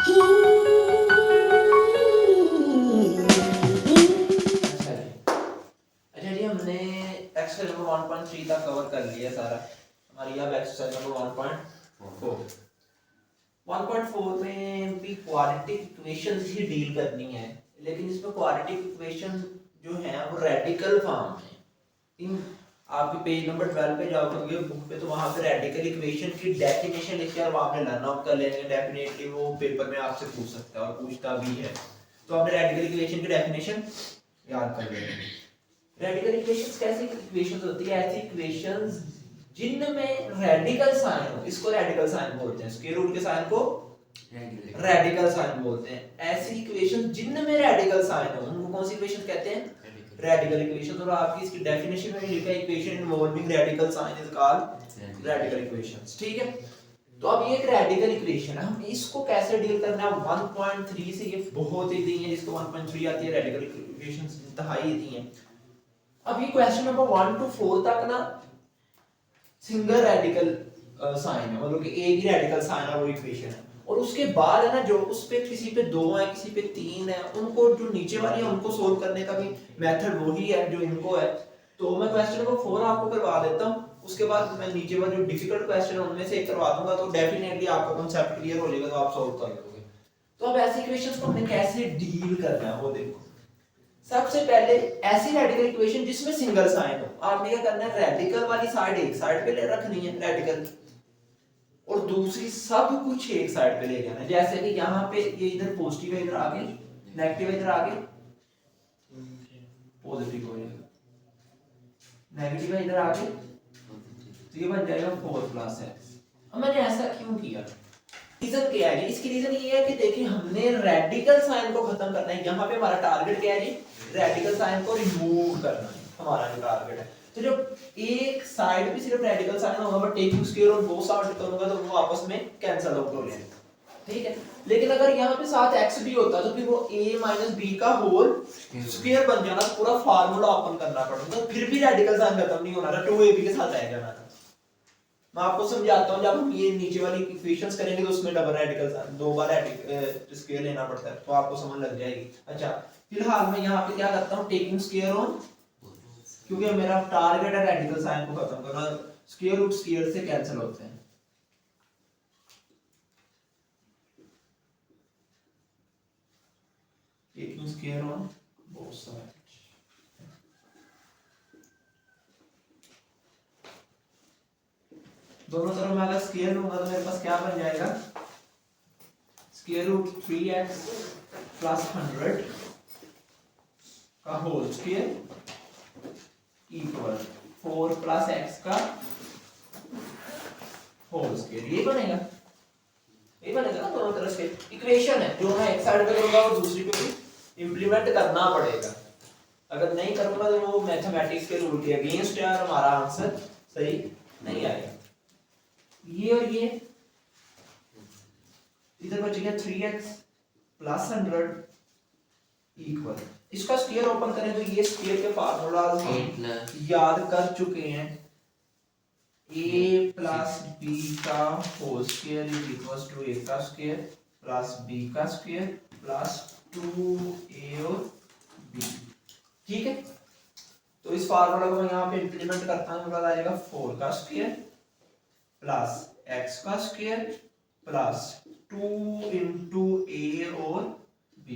अच्छा जी, हमने exercise number 1.3 तक कवर कर लिया सारा। हमारी अब एक्सरसाइज नंबर 1.4 में भी क्वाड्रेटिक इक्वेशंस ही डील करनी है, लेकिन इसमें क्वाड्रेटिक इक्वेशन जो है वो रेडिकल फॉर्म में। इन आपके पेज नंबर 12 पे जाओगे बुक पे, तो वहां पे रेडिकल इक्वेशन की डेफिनेशन लिखी है और आपने लर्न आउट कर लेंगे। डेफिनेटली वो पेपर में आपसे पूछ सकता है और पूछता भी है, तो आपने रेडिकल इक्वेशन की डेफिनेशन याद कर लेंगे। रेडिकल इक्वेशंस कैसी इक्वेशंस होती है? ऐसी इक्वेशंस जिनमें रेडिकल साइन हो, इसको रेडिकल साइन बोलते हैं। स्क्वायर रूट के साइन को रेडिकल साइन बोलते हैं। ऐसी इक्वेशन जिनमें रेडिकल साइन हो उनको कौन सी इक्वेशन कहते हैं? Radical equation. और आपकी इसकी डेफिनेशन में लिखा है equation involving radical sign is called radical equations. ठीक है, तो अब ये एक रेडिकल इक्वेशन है, हम इसको कैसे डील करना है? 1.3 से ये बहुत ही दी है, जिसको 1.3 आती है रेडिकल इक्वेशंस इंतहाई दी हैं। अब ये क्वेश्चन नंबर 1 to 4 तक ना सिंगल रेडिकल साइन है, मतलब कि एक ही रेडिकल साइन है वो इक्वेशन है। और उसके बाद है ना, जो उस पे किसी पे 2 है किसी पे 3 है, उनको जो नीचे वाली है उनको सोल्व करने का भी मेथड वही है जो इनको है। तो मैं क्वेश्चन नंबर 4 आपको करवा देता हूँ, उसके बाद मैं नीचे वाले जो डिफिकल्ट क्वेश्चन है उनमें से एक करवा दूंगा, तो डेफिनेटली आपका कांसेप्ट क्लियर हो जाएगा, तो आप सॉल्व कर लोगे। तो अब ऐसी इक्वेशंस को हमने कैसे डील करना है वो देखो। सबसे पहले ऐसी रेडिकल इक्वेशन जिसमें सिंगल साइन हो, आपने क्या करना है? रेडिकल वाली साइड एक साइड पे ले रखनी है रेडिकल, और दूसरी सब कुछ एक साइड पे ले जाना है। जैसे कि यहाँ पे ये इधर पॉजिटिव है, इधर आगे नेगेटिव है, इधर आगे पॉजिटिव हो जाएगा, नेगेटिव है इधर आगे, तो ये बन जाएगा 4+x। अब मैंने ऐसा क्यों किया? रीजन क्या है? इसकी रीजन ये है कि देखिए हमने रेडिकल साइन को खत्म करना है। यहाँ पे हमारा टारगेट क्या है जी? रेडिकल साइन को रिमूव करना है, हमारा जो टारगेट है। तो जब एक साइड पे सिर्फ रेडिकल साइन होगा, बट टेकिंग स्क्वायर और बोथ साइड करूंगा तो वो आपस में कैंसिल आउट हो जाएंगे। ठीक है, लेकिन अगर यहाँ पे साथ x भी होता तो फिर वो a - b का होल स्क्वायर बन जाना, तो पूरा फार्मूला ओपन करना पड़ता, तो फिर भी रेडिकल साइन खत्म नहीं होना था, 2ab के साथ आएगा ना। मैं आपको समझाता हूँ, जब हम ये नीचे वाली इक्वेशंस करेंगे तो उसमें double radical sign 2 bar square लेना पड़ता है, तो आपको समझ लग जाएगी। अच्छा, फिलहाल मैं यहाँ पे क्या करता हूँ? टेकिंग स्क्वायर ऑन, क्योंकि मेरा टारगेट है रेडिकल साइन को खत्म करना। स्क्वायर रूट स्क्वायर से कैंसिल होते हैं, taking square on both side. दोनों तरफ मैं अगर स्क्वायर लूंगा तो मेरे पास क्या बन जाएगा? स्क्वायर रूट 3x प्लस 100 का होल स्क्वायर इक्वल 4+x का होल स्क्वायर। ये बनेगा, ये बनेगा ना। दोनों तरफ से इक्वेशन है, जो मैं एक साइड पे करूंगा और दूसरी पे भी इंप्लीमेंट करना पड़ेगा। अगर नहीं करूंगा तो वो मैथमेटिक्स के रूल के अगेंस्ट है और हमारा आंसर सही नहीं आएगा। ये और ये इधर बच गया 3x प्लस 100 इक्वल, इसका स्क्वायर ओपन करें तो ये स्क्वायर के फार्मूलाज हम याद कर चुके हैं। a प्लस b का whole square is equal to a का स्क्वायर प्लस b का स्क्वायर प्लस 2a और b। ठीक है, तो इस फार्मूला को मैं यहाँ पे इंप्लीमेंट करता हूँ, मेरे पास आएगा 4 का स्क्वायर प्लस x का स्क्वायर प्लस 2 इंटू a और b।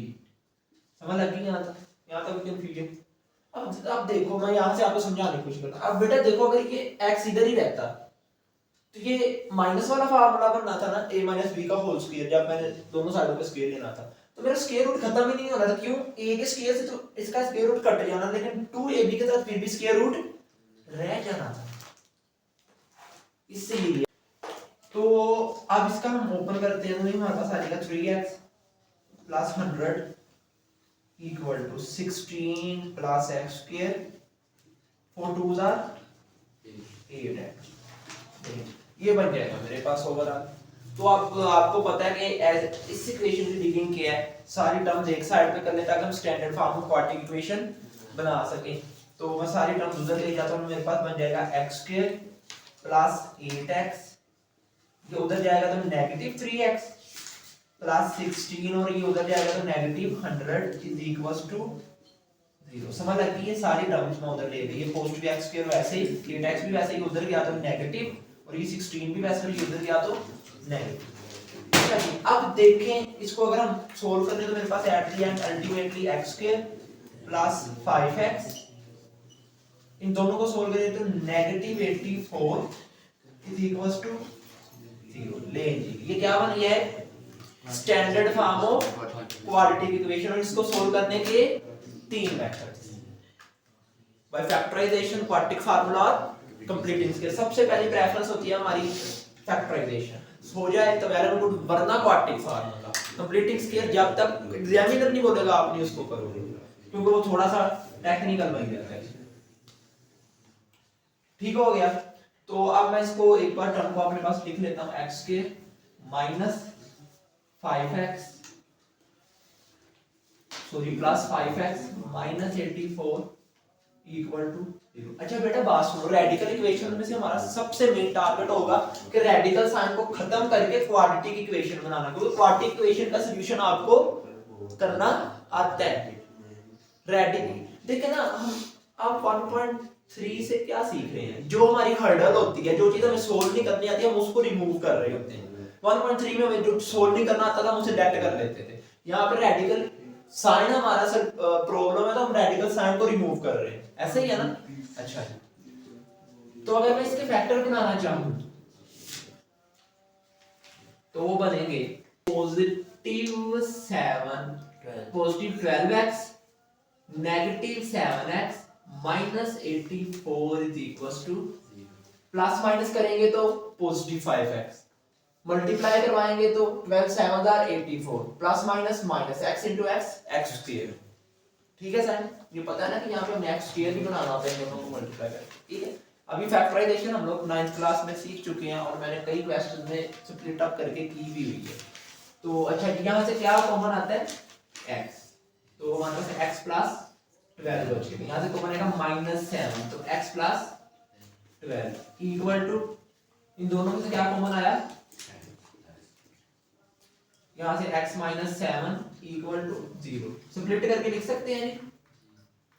समझ लगी यहाँ तक? यहाँ तक कंफ्यूजन? अब देखो, मैं यहाँ से आपको समझाने की कोशिश करता हूँ। अब बेटा देखो, अगर ये x इधर ही रहता तो ये माइनस वाला फार्मूला बनना था ना, a - b का होल स्क्वायर, जब मैंने दोनों साइडों पे स्क्वायर लेना था, तो मेरा स्क्वायर रूट खत्म ही नहीं होना था। क्यों? a के स्क्वायर से तो इसका स्क्वायर रूट कट जाना, लेकिन 2ab के साथ फिर भी स्क्वायर रूट रह जाना था, इसीलिए। तो अब इसका हम ओपन करते हैं, तो हमारे पास आ जाएगा 3x plus 100 equal to 16 plus x square, 4 2s are 8x। ये बन जाएगा मेरे पास ओवरऑल। तो आपको पता है कि इस इक्वेशन की डिगिंग क्या है, सारी टर्म्स एक साइड पे कर लें ताकि हम स्टैंडर्ड फॉर्म में क्वाड्रेटिक इक्वेशन बना सकें। तो मैं सारी टर्म्स उधर ले जाता हूँ, मेरे पास बन जाएगा x स्क्वायर प्लस 8x, ये उधर जाएगा तो नेगेटिव 3x प्लस 16 और ये उधर जाएगा तो नेगेटिव 100 इज इक्वल्स टू 0। समझ लगती है सारी टर्म्स में उधर ले गई, ये पॉजिटिव एक्स स्क्वायर वैसे ही, ये x भी वैसे ही उधर गया तो नेगेटिव, और ये 16 भी वैसे ही उधर गया तो नेगेटिव। ठीक है जी, अब देखें इसको अगर हम सोल्व करने तो मेरे पास at the end ultimately x square plus 5x, इन दोनों को सोल्व करें तो नेगेटिव 84 इज इक्वल्स टू 0। ले जी, ये क्या बन गया है? Standard form of quadratic equation, और इसको सोल्व करने के तीन methods by factorisation, quadratic formula और कंप्लीटिंग स्केयर। सबसे पहली प्रेफरेंस होती है हमारी फैक्टराइजेशन, हो जाए तो वेरी गुड, वरना क्वाड्रेटिक फार्मूला। कंप्लीटिंग स्केयर जब तक एग्जामिनर नहीं बोलेगा आप नहीं उसको करोगे, क्योंकि वो थोड़ा सा टेक्निकल बन जाता है। ठीक हो गया, तो अब मैं इसको एक बार टर्म को अपने पास लिख लेता हूं, x के minus 5x sorry plus 5x minus 84 equal to 0। अच्छा बेटा बात सुनो, रेडिकल इक्वेशन में से हमारा सबसे मेन टारगेट होगा कि रेडिकल साइन को खत्म करके क्वाड्रेटिक इक्वेशन बनाना, क्योंकि क्वाड्रेटिक इक्वेशन का सॉल्यूशन आपको करना आता है। रेडिकल देखिए ना, हम अब 1.3 से क्या सीख रहे हैं, जो हमारी हर्डल होती है, जो चीज हमें सोल्व नहीं करनी आती है, हम उसको रिमूव कर रहे होते हैं। 1.3 में हमें जो सोल्व नहीं करना आता था हम उसे लेट कर लेते थे। यहाँ पे रेडिकल साइन हमारा सर प्रॉब्लम है तो हम रेडिकल साइन को रिमूव कर रहे हैं, ऐसे ही है ना। अच्छा, तो अगर मैं इसके फैक्टर बनाना चाहूं तो वो बनेंगे positive 12x negative 7x minus 84 is equals to, plus minus करेंगे तो पॉजिटिव 5x, मल्टीप्लाई करवाएंगे तो 12 7 are 84, plus minus minus x into x square. ठीक है सर, ये पता है ना कि यहाँ पे हमें x स्क्वायर भी बनाना होता है दोनों को मल्टीप्लाई करके। ठीक है, अभी फैक्टराइजेशन हम लोग 9th क्लास में सीख चुके हैं और मैंने कई क्वेश्चंस में स्प्लिट अप करके की भी हुई है। तो अच्छा, यहाँ से क्या कॉमन आता है? x, तो हमारे पास x प्लस 12 बचेगा, यहाँ से कॉमन आएगा माइनस 7, तो x प्लस 12 इक्वल टू, इन दोनों में से क्या कॉमन आया? यहाँ से x minus 7 equal to 0। Split करके लिख सकते हैं जी,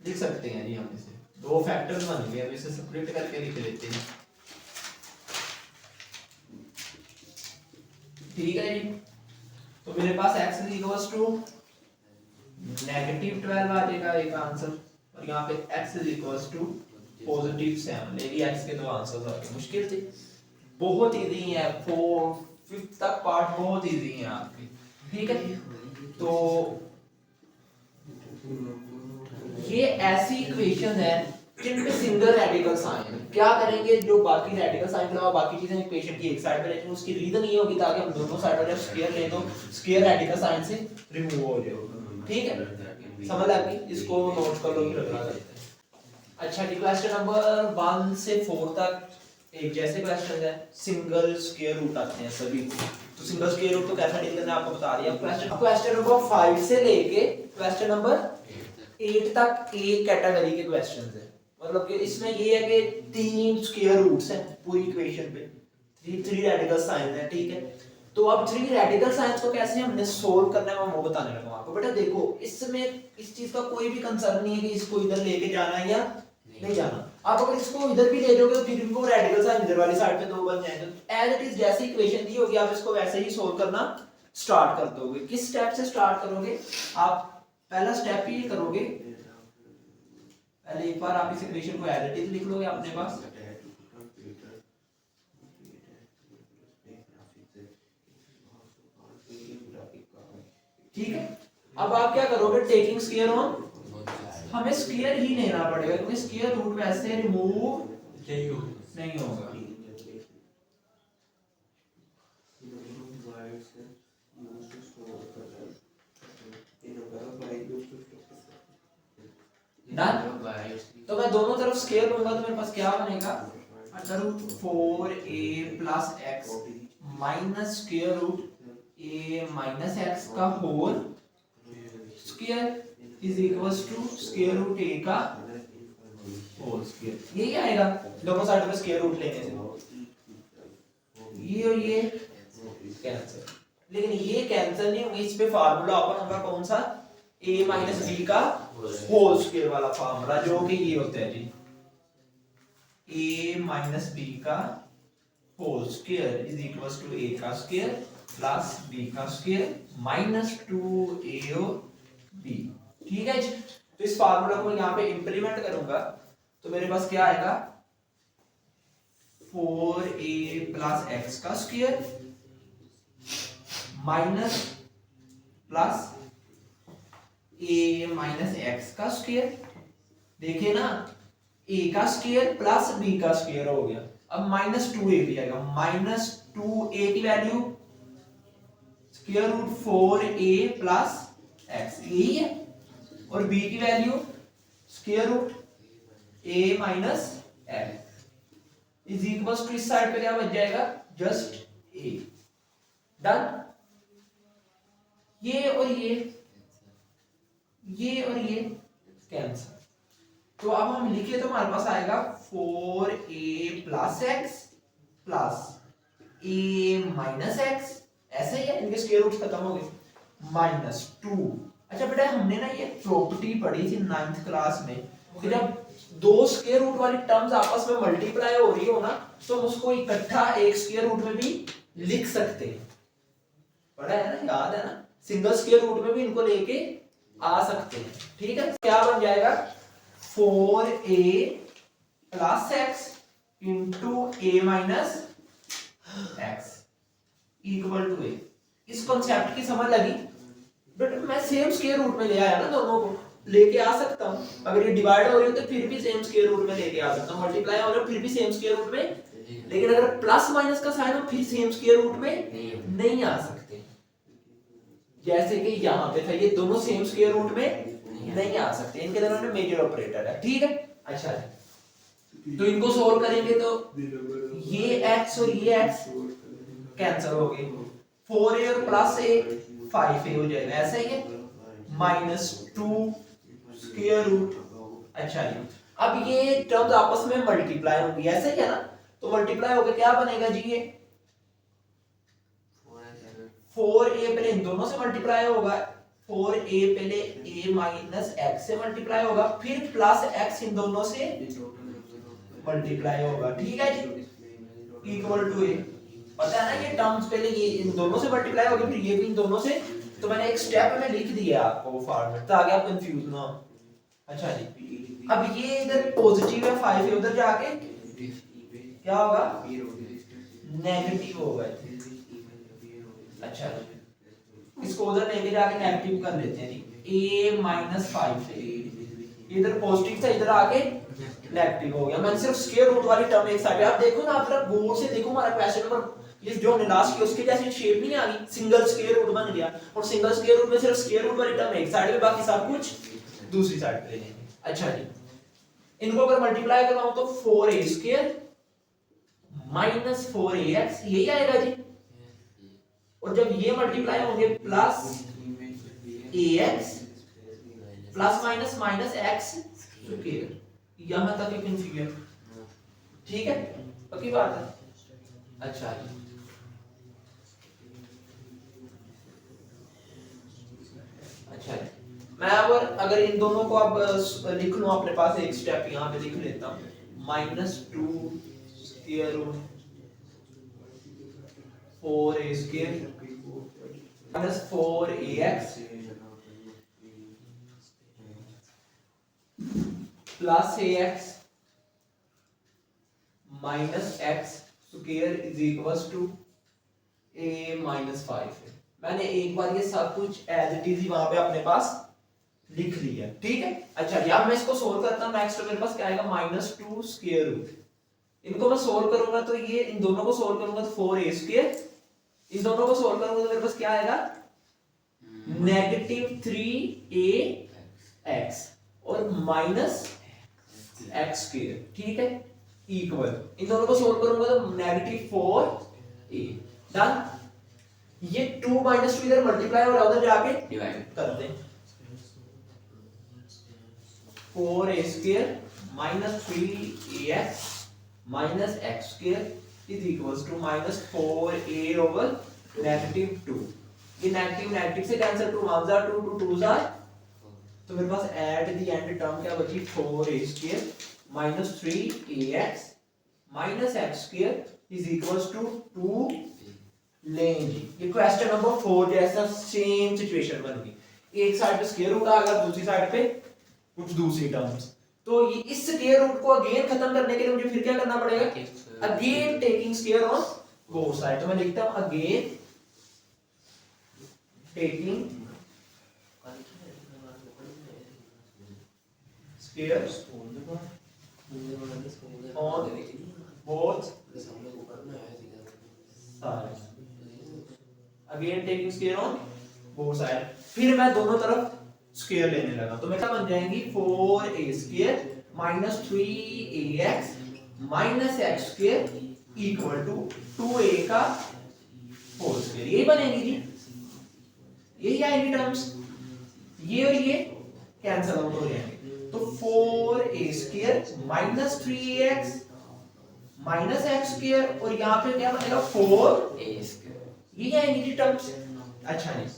लिख सकते हैं जी, हम इसे दो फैक्टर्स बन गए, अब इसे स्प्लिट करके लिख लेते हैं। ठीक है जी, तो मेरे पास x is equals to negative 12 आ जाएगा एक आंसर, और यहाँ पे x is equals to positive 7। लेकिन x के दो आंसर्स आ गए, मुश्किल थी, बहुत इजी है, 4 5 तक पार्ट बहुत इजी है आपके। ठीक है, तो ये ऐसी इक्वेशन है जिनमें सिंगल रेडिकल साइन है। क्या करेंगे, जो बाकी रेडिकल साइन के अलावा बाकी चीजें इक्वेशन की एक साइड पे लेकिन उसकी रीजन ये होगी ताकि हम दोनों साइड जब स्क्वायर ले तो स्क्वायर रेडिकल साइन से रिमूव हो जाए। ठीक है, समझ आ गई, इसको नोट कर लो कि रखना है। अच्छा जी, क्वेश्चन नंबर 1 से 4 तक एक जैसे क्वेश्चन है, सिंगल स्क्वायर रूट आते हैं सभी को, तो सिंगल स्क्वायर रूट को कैसा डील करना है आपको बता दिया। क्वेश्चन नंबर 5 से लेके क्वेश्चन नंबर 8 तक एक कैटेगरी के क्वेश्चंस हैं, मतलब कि इसमें ये है कि 3 स्क्वायर रूट्स हैं पूरी इक्वेशन पे, 3 रेडिकल साइन है। ठीक है, तो अब 3 रेडिकल साइंस को कैसे हमने सोल्व करना है मैं वो बताने लगा आपको। बेटा देखो, इसमें इस चीज का कोई भी कंसर्न नहीं है कि इसको इधर लेके जाना है या नहीं जाना। आप अगर इसको इधर भी ले जाओगे तो फिर इनको रेडिकल साइन इधर वाली साइड पे दो बन जाएंगे, एज इट इज जैसी इक्वेशन दी होगी आप इसको वैसे ही सोल्व करना स्टार्ट कर दोगे। किस स्टेप से स्टार्ट करोगे आप? पहला स्टेप ये करोगे, पहले एक बार आप इस इक्वेशन को एज इट इज लिख लोगे अपने पास, ठीक है। अब आप क्या करोगे, टेकिंग स्क्वायर ऑन, हमें स्क्वायर ही लेना पड़ेगा क्योंकि स्क्वायर रूट वैसे रिमूव नहीं होगा। तो मैं दोनों तरफ स्क्वायर लूंगा तो मेरे पास क्या बनेगा, under root 4a plus x minus square root a minus x का whole square is equals to square root a का होल स्क्वायर। यही आएगा दोनों साइड में स्क्वायर रूट लेने से, ये और ये कैंसिल, लेकिन ये कैंसिल नहीं होंगे, इस पे फार्मूला अपन होगा कौन सा, a माइनस बी का होल स्क्वायर वाला फार्मूला, जो कि ये होता है जी a माइनस बी का whole square is equals to a का स्क्वायर प्लस b का स्क्वायर माइनस 2a b। ठीक है जी। तो इस फार्मूला को यहाँ पे इंप्लीमेंट करूंगा तो मेरे पास क्या आएगा, 4a प्लस x का square minus plus a minus x का स्क्वायर। देखिए ना, a का स्क्वायर प्लस b का स्क्वायर हो गया, अब माइनस 2a भी आएगा, माइनस 2a की value square root 4a plus x, यही है, और b की value square root a minus x is equals to, इस साइड पे क्या बच जाएगा, जस्ट a। डन। ये और ये कैंसिल। तो अब हम लिखे तो हमारे पास आएगा 4a plus x plus a minus x, ऐसे ही है, इनके स्क्वायर रूट खत्म हो गए, माइनस 2। अच्छा बेटा, हमने ना ये प्रॉपर्टी पढ़ी थी 9th क्लास में कि जब दो स्क्वायर रूट वाली टर्म्स आपस में मल्टीप्लाई हो रही हो ना, तो हम उसको इकट्ठा एक स्क्वायर रूट में भी लिख सकते हैं। पढ़ा है ना, याद है ना, सिंगल स्क्वायर रूट में भी इनको लेके आ सकते हैं। ठीक है, क्या बन जाएगा, 4a plus x into a minus x equal to a। इस कॉन्सेप्ट की समझ लगी? बट मैं सेम स्क्वायर रूट में ले आया ना, दोनों को लेके आ सकता हूँ। अगर ये डिवाइड हो रही हो तो फिर भी सेम स्क्वायर रूट में लेके आ सकता हूँ, मल्टीप्लाई हो रहा है फिर भी सेम स्क्वायर रूट में, लेकिन अगर प्लस माइनस का साइन हो फिर सेम स्क्वायर रूट में नहीं आ सकते। जैसे कि यहाँ पे था, ये दोनों सेम स्क्वायर रूट में नहीं आ सकते, इनके दोनों में मेजर ऑपरेटर है। ठीक है, अच्छा तो इनको सोल्व करेंगे तो ये x और ये x कैंसिल हो गए, 4a और प्लस a 5a हो जाएगा, ऐसा ही है, माइनस 2 स्क्वायर रूट। अच्छा जी, अब ये टर्म्स आपस में मल्टीप्लाई होंगी, ऐसा ही है ना, तो मल्टीप्लाई होकर क्या बनेगा जी, ये 4a पहले इन दोनों से मल्टीप्लाई होगा, 4a पहले a माइनस x से मल्टीप्लाई होगा, फिर प्लस x इन दोनों से मल्टीप्लाई होगा। ठीक है जी, इक्वल टू a। पता है ना, ये टर्म्स पहले ये इन दोनों से मल्टीप्लाई होगी, फिर ये भी इन दोनों से, तो मैंने एक स्टेप में लिख दिया आपको वो फॉर्मेट, ताकि आप कंफ्यूज ना हो। अच्छा जी, अब ये इधर पॉजिटिव है 5 है, उधर जाके क्या होगा, नेगेटिव होगा। अच्छा जी, इसको उधर लेके जाके नेगेटिव कर लेते हैं जी, a माइनस 5 है, इधर पॉजिटिव था, इधर आके नेगेटिव हो गया। मैंने सिर्फ स्क्वायर रूट वाली टर्म एक साइड, आप देखो ना, आप जरा गौर से देखो, हमारा क्वेश्चन नंबर ये जो हमने लास्ट किया उसके जैसी शेप नहीं आ गई, सिंगल स्क्वायर रूट बन गया, और सिंगल स्क्वायर रूट में सिर्फ स्क्वायर रूट वाली टर्म एक साइड में, बाकी सब कुछ दूसरी साइड पे ले लेंगे। अच्छा जी, इनको अगर मल्टीप्लाई करवाऊं तो 4a स्क्वायर माइनस 4ax यही आएगा जी, और जब ये मल्टीप्लाई होंगे plus ax plus minus minus x square, यहां तक ये कंफ्यूजन। ठीक है, पक्की बात है। अच्छा जी, अच्छा जी, मैं अब अगर इन दोनों को अब लिख लूं अपने पास, एक स्टेप यहाँ पे लिख लेता हूँ, minus 2 square root 4a square minus 4ax plus ax minus x square is equals to a minus 5। मैंने एक बार ये सब कुछ एज इट इज ही वहां पे अपने पास लिख लिया। ठीक है, अच्छा यार मैं इसको सोल्व करता हूं, नेक्स्ट मेरे पास क्या आएगा, माइनस 2 स्क्वायर रूट, इनको मैं सोल्व करूंगा तो ये इन दोनों को सोल्व करूंगा तो 4a स्क्वायर, इस दोनों को सोल्व करूंगा तो मेरे पास क्या आएगा, नेगेटिव 3ax और माइनस x स्क्वायर। ठीक है, इक्वल, इन दोनों को सोल्व करूंगा तो नेगेटिव 4a। डन। ये 2 माइनस 2 इधर मल्टीप्लाई हो रहा है, उधर जाके डिवाइड कर दें, 4a square minus 3ax minus x square is equals to minus 4a over negative 2। ये नेगेटिव नेगेटिव से cancel, two ones are two, two twos are, तो मेरे पास एट द एंड टर्म क्या बची 4a² minus 3ax minus x² is equals to 2 लें जी। ये question number 4 जैसा सेम सिचुएशन बन गई, एक साइड पे स्क्वायर रूट आ गया, दूसरी साइड पे कुछ दूसरी टर्म्स, तो ये इस स्क्वायर रूट को अगेन खत्म करने के लिए मुझे फिर क्या करना पड़ेगा, again taking square on both side, तो मैं लिखता हूं again taking square on both sides, again taking square on both side, फिर मैं दोनों तरफ स्क्वायर लेने लगा, तो मैं क्या बन जाएंगी 4a² minus 3ax minus x² equal to 2a का होल स्क्वायर, यही बनेगी जी, यही आएगी टर्म्स, ये और ये कैंसिल आउट हो जाएंगे, तो 4a² minus 3ax minus x² और यहाँ पे क्या बनेगा 4a², ये आएंगी जी टर्म्स। अच्छा नहीं,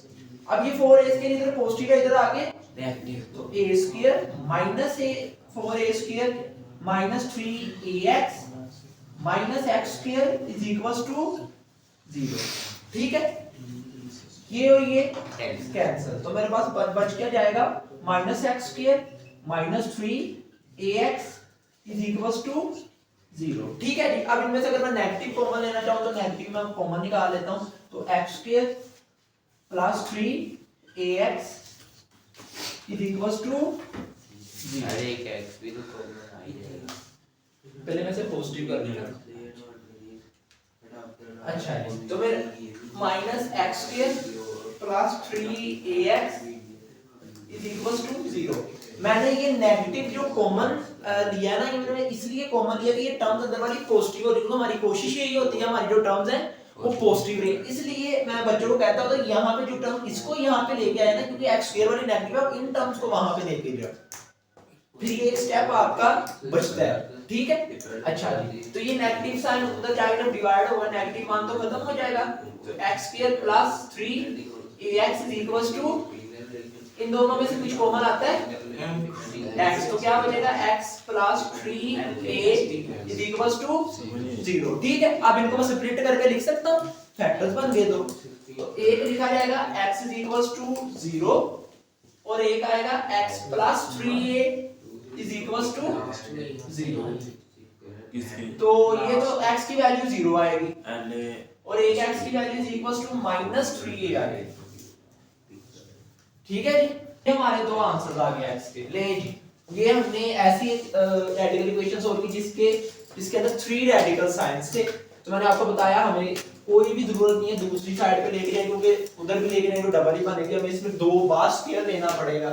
अब ये 4a² इधर पॉजिटिव है, इधर आगे नेगेटिव, तो a² minus 4a² minus 3ax minus x² is equals to 0, ठीक है, ये और ये कैंसिल, तो मेरे पास बच क्या जाएगा minus x² minus 3ax is equals to 0, ठीक है जी। अब इनमें से अगर मैं नेगेटिव कॉमन लेना चाहूं तो नेगेटिव मैं कॉमन निकाल लेता हूं, तो x² plus 3ax is equals to 0, अरे एक x भी तो कॉमन आ ही जाएगा, पहले मैं से पॉजिटिव कर लेगा, अच्छा है, तो मेरे minus x² plus 3ax is equals to 0, मैंने ये नेगेटिव जो कॉमन लिया ना, मैंने इसलिए कॉमन लिया कि ये टर्म्स अंदर वाली पॉजिटिव हो रही है, हमारी कोशिश यही होती है हमारी जो टर्म्स हैं वो पॉजिटिव रहे, इसलिए मैं बच्चों को कहता हूं यहाँ पे जो टर्म इसको यहाँ पे लेके आए ना, क्योंकि x² वाली नेगेटिव है, इन टर्म्स को वहां पे लेके जाओ, फिर ये एक स्टेप आपका बचता है, ठीक है। अच्छा जी, तो ये नेगेटिव साइन उधर जाएगा, डिवाइड होगा, नेगेटिव मान तो खत्म हो जाएगा, तो x² plus 3ax is equals to, इन दोनों में से कुछ कॉमन आता है x, तो क्या बचेगा x plus 3a is equals to 0, ठीक है। अब इनको मैं स्प्लिट करके लिख सकता हूं, फैक्टर्स बन गए दो, तो एक लिखा जाएगा x इज इक्वल्स टू 0 और एक आएगा x plus 3a is equals to 0, तो ये तो x की वैल्यू 0 आएगी और एक x की वैल्यू is equals to minus 3a आएगी, ठीक है जी। ये हमारे दो आंसर्स आ गए x के, ले जी, ये हमने ऐसी रेडिकल इक्वेशन सॉल्व की जिसके अंदर 3 रेडिकल साइंस थे, तो मैंने आपको बताया हमें कोई भी जरूरत नहीं है दूसरी साइड पे लेके जाए, क्योंकि उधर भी लेके जाए तो डबल ही बनेगी, हमें इसमें 2 बार स्क्वायर लेना पड़ेगा,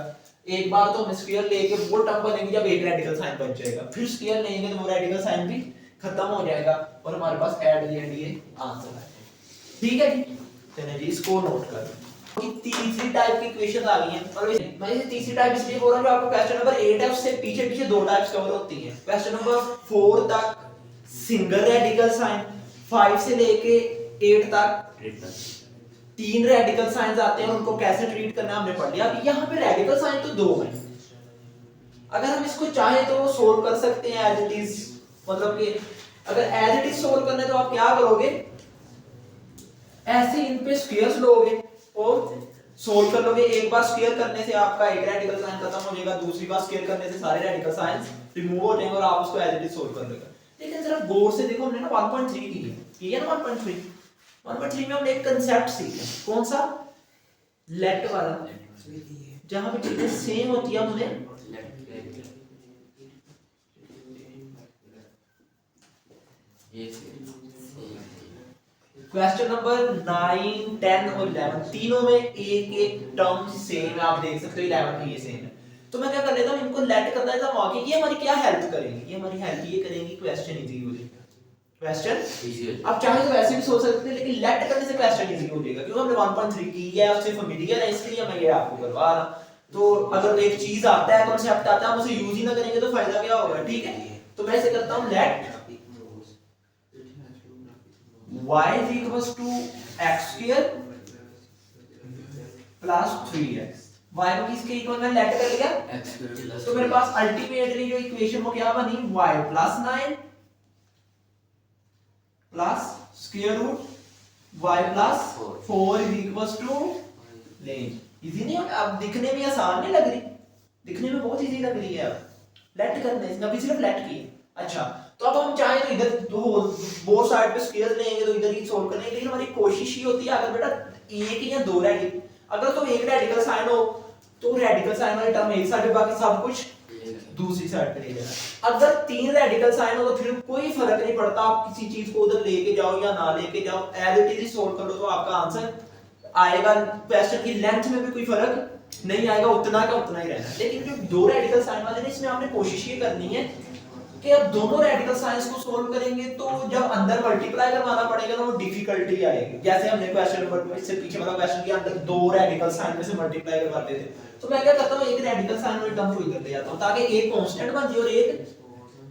एक बार तो हम स्क्वायर लेके वो टर्म बनेगी जब एक रेडिकल साइन बन जाएगा, फिर स्क्वायर लेंगे तो वो रेडिकल साइन भी खत्म हो जाएगा और हमारे पास एट द एंड ये आंसर है, ठीक है जी। चलिए जी, इसको नोट कर लो, तीसरी टाइप की इक्वेशन आ गई हैं, और मैं इसे तीसरी टाइप इसलिए बोल रहा हूं जो आपको क्वेश्चन नंबर 8 है उससे पीछे पीछे 2 टाइप्स कवर होती हैं, क्वेश्चन नंबर 4 तक सिंगल रेडिकल साइन, 5 से लेके 8 तक 3 रेडिकल साइंस आते हैं, उनको कैसे ट्रीट करना है हमने पढ़ लिया। अब यहाँ पे रेडिकल साइन तो 2 हैं, अगर हम इसको चाहे तो सोल्व कर सकते हैं एज इट इज, मतलब कि अगर एज इट इज सोल्व करना है तो आप क्या करोगे, ऐसे इन पे स्क्वायर्स लोगे और सोल्व कर लोगे, एक बार स्क्वायर करने से आपका एक रेडिकल साइन खत्म हो जाएगा, दूसरी बार स्क्वायर करने से सारे रेडिकल साइंस रिमूव हो जाएंगे और आप उसको एज इट इज सोल्व कर लोगे। लेकिन जरा गौर से देखो, हमने ना 1.3 की है ना, 1.3 में हमने एक कांसेप्ट सीखा, कौन सा, लेट वाला, जहां पे चीजें सेम होती है हमने क्वेश्चन नंबर 9, 10 और 11 तीनों में एक एक टर्म सेम, आप देख सकते हो 11 में ये सेम है, तो मैं क्या कर लेता हूं, इनको लेट करना है वाकई ये हमारी क्या हेल्प करेंगी, ये हमारी हेल्प ये करेंगी क्वेश्चन इजी हो जाएगा, क्वेश्चन इजी, अब चाहे तो वैसे भी सोच सकते हैं लेकिन लेट करने से क्वेश्चन इजी हो जाएगा, क्योंकि हमने 1.3 की है, उससे फेमिलियर है, इसलिए मैं ये आपको करवा रहा हूं, तो अगर एक चीज आता है, कांसेप्ट आता है, हम उसे यूज ही ना करेंगे तो फायदा क्या होगा, ठीक है। तो मैं ऐसे करता हूं, let y is equals to x square plus 3x y को किसके इक्वल में लेट कर लिया x square plus तो मेरे पास अल्टीमेटली जो इक्वेशन वो क्या बनी y plus 9 plus square root y plus 4 is equal to लें इजी नहीं है अब दिखने में आसान नहीं लग रही दिखने में बहुत इजी लग रही है अब लेट करना है इसमें अभी सिर्फ लेट की अच्छा तो अब हम चाहें तो इधर दो बोथ साइड पे स्क्वायर लेंगे तो इधर ही सॉल्व करने के लिए हमारी कोशिश ही होती है अगर बेटा एक या दो रेडिकल अगर तो एक रेडिकल साइन हो तो रेडिकल साइन वाली टर्म एक साइड पे बाकी सब कुछ दूसरी साइड पे ले जाना अगर तीन रेडिकल साइन हो तो फिर कोई फर्क नहीं पड़ता आप किसी चीज को उधर लेके जाओ या ना लेके जाओ एज इट इज सॉल्व कर लो तो आपका आंसर आएगा क्वेश्चन की लेंथ में भी कोई फर्क नहीं आएगा उतना का उतना ही रहना लेकिन जो दो रेडिकल साइन वाले हैं इसमें आपने कोशिश ये करनी है कि अब दोनों रेडिकल साइंस को सॉल्व करेंगे तो जब अंदर मल्टीप्लाई करवाना पड़ेगा तो वो डिफिकल्टी आएगी जैसे हमने क्वेश्चन नंबर इससे पीछे वाला क्वेश्चन के अंदर दो रेडिकल साइन में से मल्टीप्लाई करवाते थे तो मैं क्या करता हूं एक रेडिकल साइन वाली टर्म को इधर ले जाता हूं ताकि एक कांस्टेंट बन जाए और एक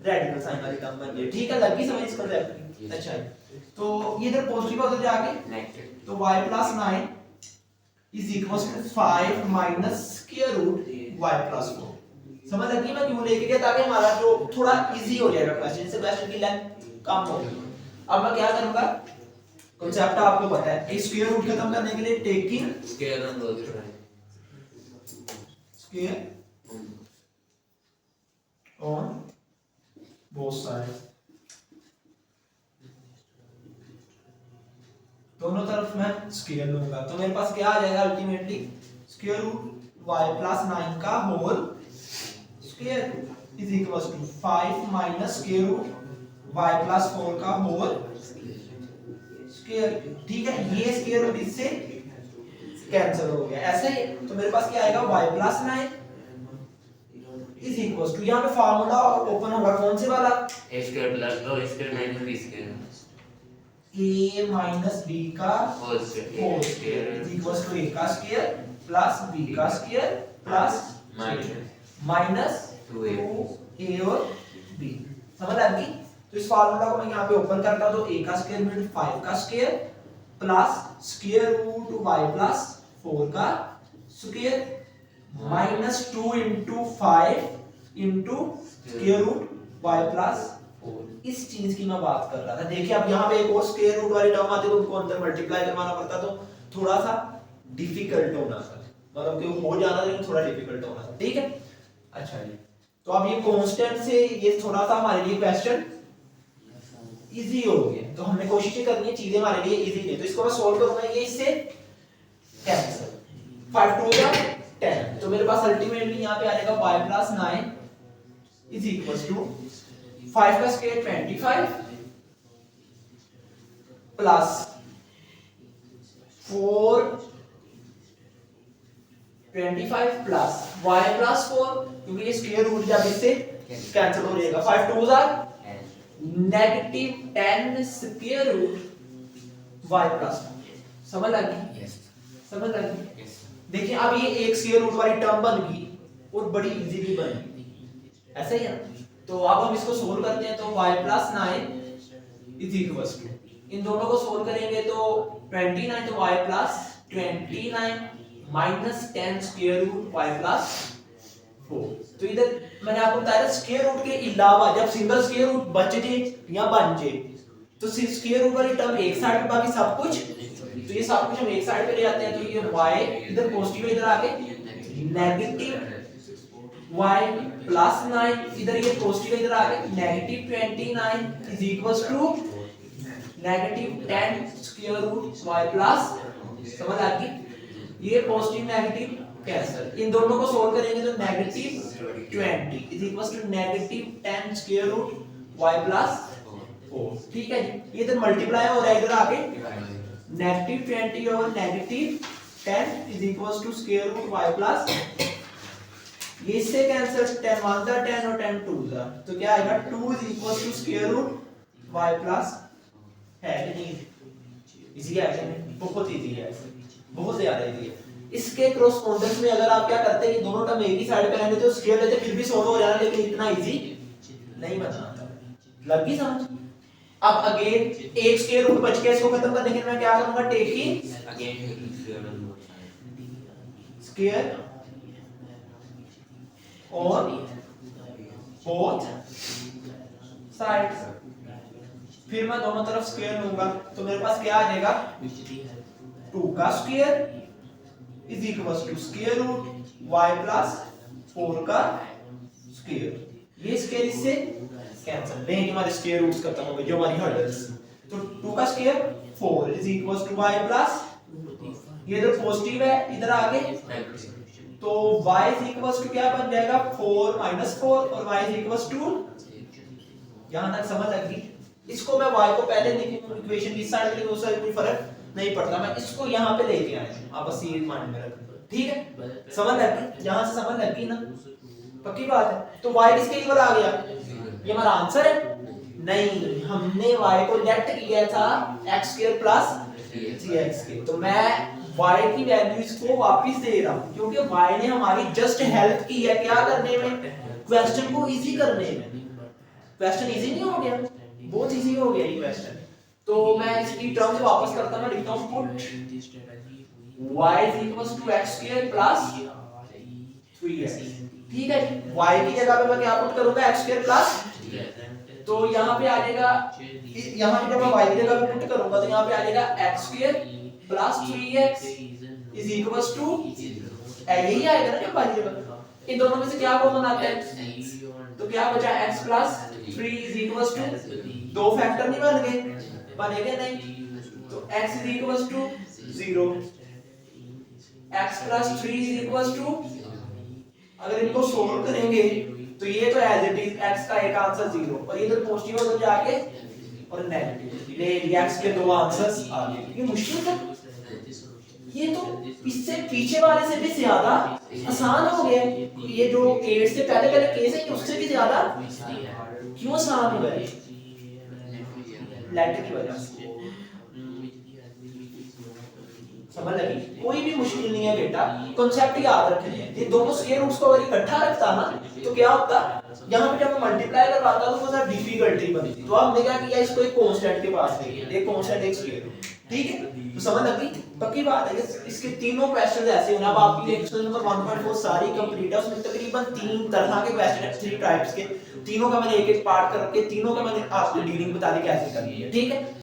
रेडिकल साइन वाली टर्म बन जाए ठीक है लगी समझ इसको अच्छा तो ये इधर पॉजिटिव उधर जाके नेगेटिव तो y + 9 is equal to 5 minus square root y + 4 समझ लगी मैं क्यों लेके गया ताकि हमारा जो थोड़ा इजी हो जाएगा क्वेश्चन से क्वेश्चन की लेंथ कम होगी अब मैं क्या करूंगा कांसेप्ट आपको पता है इस स्क्वायर रूट खत्म करने के लिए taking square on both side square on both side दोनों तरफ मैं स्क्वायर लूंगा तो मेरे पास क्या आ जाएगा अल्टीमेटली स्क्वायर रूट y + 9 का whole square is equal to 5 minus square root y + 4 का होल स्क्वायर ठीक है ये स्क्वायर रूट इससे कैंसिल हो गया ऐसा ही तो मेरे पास क्या आएगा y + 9 इज इक्वल टू यहां पे फार्मूला ओपन होगा कौन से वाला a square plus b square minus b square a minus b का whole whole square square is equal to a का स्क्वायर प्लस b का स्क्वायर प्लस माइनस 2a और b समझ आ गई तो इस फार्मूला को मैं यहां पे ओपन करता हूं तो a का स्क्वायर मीन्स 5 का square plus square root y + 4 का square minus 2 into 5 into square root y + 4 इस चीज की मैं बात कर रहा था देखिए अब यहां पे एक और स्क्वायर रूट वाली टर्म आती तो उनको अंदर मल्टीप्लाई करवाना पड़ता तो थोड़ा सा डिफिकल्ट होना था मतलब कि हो जाना लेकिन थोड़ा डिफिकल्ट होना था ठीक है अच्छा जी तो अब ये कांस्टेंट से ये थोड़ा सा हमारे लिए क्वेश्चन इजी हो गया तो हमने कोशिश ही करनी है चीजें हमारे लिए इजी नहीं तो इसको मैं सॉल्व करूंगा ये इससे कैंसिल 5 2 या 10 तो मेरे पास अल्टीमेटली यहां पे आ जाएगा y + 9 इज इक्वल टू 5 का स्क्वायर 25 प्लस 4 25 प्लस y + 4 क्योंकि ये स्क्वायर रूट जब इससे कैंसिल हो जाएगा 5 2 are negative 10 square root y + 4 समझ लगी yes समझ लगी yes देखिए अब ये एक स्क्वायर रूट वाली टर्म बन गई और बड़ी इजीली बन गई ऐसा ही है तो अब हम इसको सोल्व करते हैं तो y + 9 इज इक्वल टू इन दोनों को सोल्व करेंगे तो 29 तो y + 29 minus 10 square root y + 4 तो इधर मैंने आपको बताया स्क्वायर रूट के अलावा जब सिंगल स्क्वायर रूट बच जाए या बन जाए तो सिर्फ स्क्वायर रूट वाली टर्म एक साइड पे बाकी सब कुछ तो ये सब कुछ हम एक साइड पे ले आते हैं तो ये y इधर पॉजिटिव इधर आके नेगेटिव y + 9 इधर ये पॉजिटिव इधर आके negative 29 is equal to negative 10 square root y + समझ आ गई ये पॉजिटिव नेगेटिव कैंसिल इन दोनों को सोल्व करेंगे तो negative 20 is equal to negative 10 square root y + 4 ठीक है जी ये इधर मल्टीप्लाई हो रहा है इधर आके नेगेटिव 20 और negative 10 is equal to square root y + ये इससे कैंसिल 10 1 दा 10 और 10 2 दा तो क्या आएगा 2 is equal to square root y + है कि नहीं इजी है बहुत इजी है बहुत ज्यादा इजी है इसके कॉरस्पॉन्डेंस में अगर आप क्या करते हैं कि दोनों टर्म एक ही साइड पे रहने तो स्क्वायर लेते फिर भी सॉल्व हो जाना लेकिन इतना इजी नहीं बनना लगी समझ अब अगेन एक स्क्वायर रूट बच गया इसको खत्म करने के लिए मैं क्या करूंगा taking again taking square on both sides square और बोथ साइड्स। फिर मैं दोनों तरफ स्क्वायर लूंगा तो मेरे पास क्या आ जाएगा 2 का square is equal to square root y plus 4 का स्क्वायर। ये स्क्वायर इससे कैंसिल, नहीं हमारे स्क्वायर रूट्स खत्म हो गए जो हमारी हर्डल्स। तो 2 का square 4 is equal to y plus, ये इधर पॉजिटिव है इधर आगे, तो y इज इक्वल टू क्या बन जाएगा 4 माइनस 4 और y इज इक्वल टू, यहां तक समझ लग गई। इसको मैं y को पहले लिखूं इक्वेशन की साइड लिखूं उससे कोई फर्क नहीं पड़ता, मैं इसको यहां पे लेके आया हूं, आप बस ये मान में रखो, ठीक है। समझ लग गई, यहां से समझ लग गई ना, पक्की बात है। तो y किसके इक्वल आ गया, ये हमारा आंसर है। नहीं, हमने y को लेट किया था x² प्लस 3x के, तो मैं y की वैल्यू इसको वापस दे रहा हूं क्योंकि y ने हमारी जस्ट हेल्प की है क्या करने में, क्वेश्चन को इजी करने में। क्वेश्चन इजी नहीं हो गया, बहुत इजी हो गया ये क्वेश्चन। तो मैं इसकी टर्म्स वापस करता हूं, मैं लिखता हूं put y = x² plus 3x, ठीक है। y की जगह पे मैं क्या पुट करूंगा x² प्लस, तो यहाँ पे आ जाएगा, यहाँ पे जब मैं y की जगह पे पुट करूंगा तो यहाँ पे आ जाएगा x² plus 3x is equal to, यही आएगा ना जब y की जगह। इन दोनों में से क्या कॉमन आता है, तो क्या बचा x plus 3 is equal to, दो फैक्टर नहीं बन गए, बनेंगे नहीं, तो x is equal to 0, x plus 3 is equal to, अगर इनको सोल्व करेंगे तो ये तो एज इट इज x का एक आंसर 0 और इधर पॉजिटिव उधर जाके और नेगेटिव, ले x के दो आंसर्स आ गए। ये मुश्किल था, ये तो इससे पीछे वाले से भी ज्यादा आसान हो गया। ये जो 8 से पहले पहले केस है उससे भी ज्यादा क्यों आसान हो गया, लेटर की वजह से। समझ लगी, कोई भी मुश्किल नहीं है बेटा, कांसेप्ट याद रखने हैं। ये दोनों स्क्वायर रूट्स को अगर इकट्ठा रखता ना तो क्या होता, यहाँ पे जब मैं मल्टीप्लाई करवाता तो बहुत डिफिकल्टी बनती, तो हमने क्या किया, इसको एक कांस्टेंट के पास ले गया, एक कांस्टेंट एक स्क्वायर रूट, ठीक है। तो समझ लगी, पक्की बात है। इसके तीनों क्वेश्चंस ऐसे होना। अब आपकी लेक्चर नंबर 1.4 सारी कंप्लीट है, उसमें तकरीबन 3 तरह के क्वेश्चन है, 3 टाइप्स के, तीनों का मैंने एक एक पार्ट करके तीनों का मैंने आपको डीलिंग बता दी कैसे करनी है, ठीक है।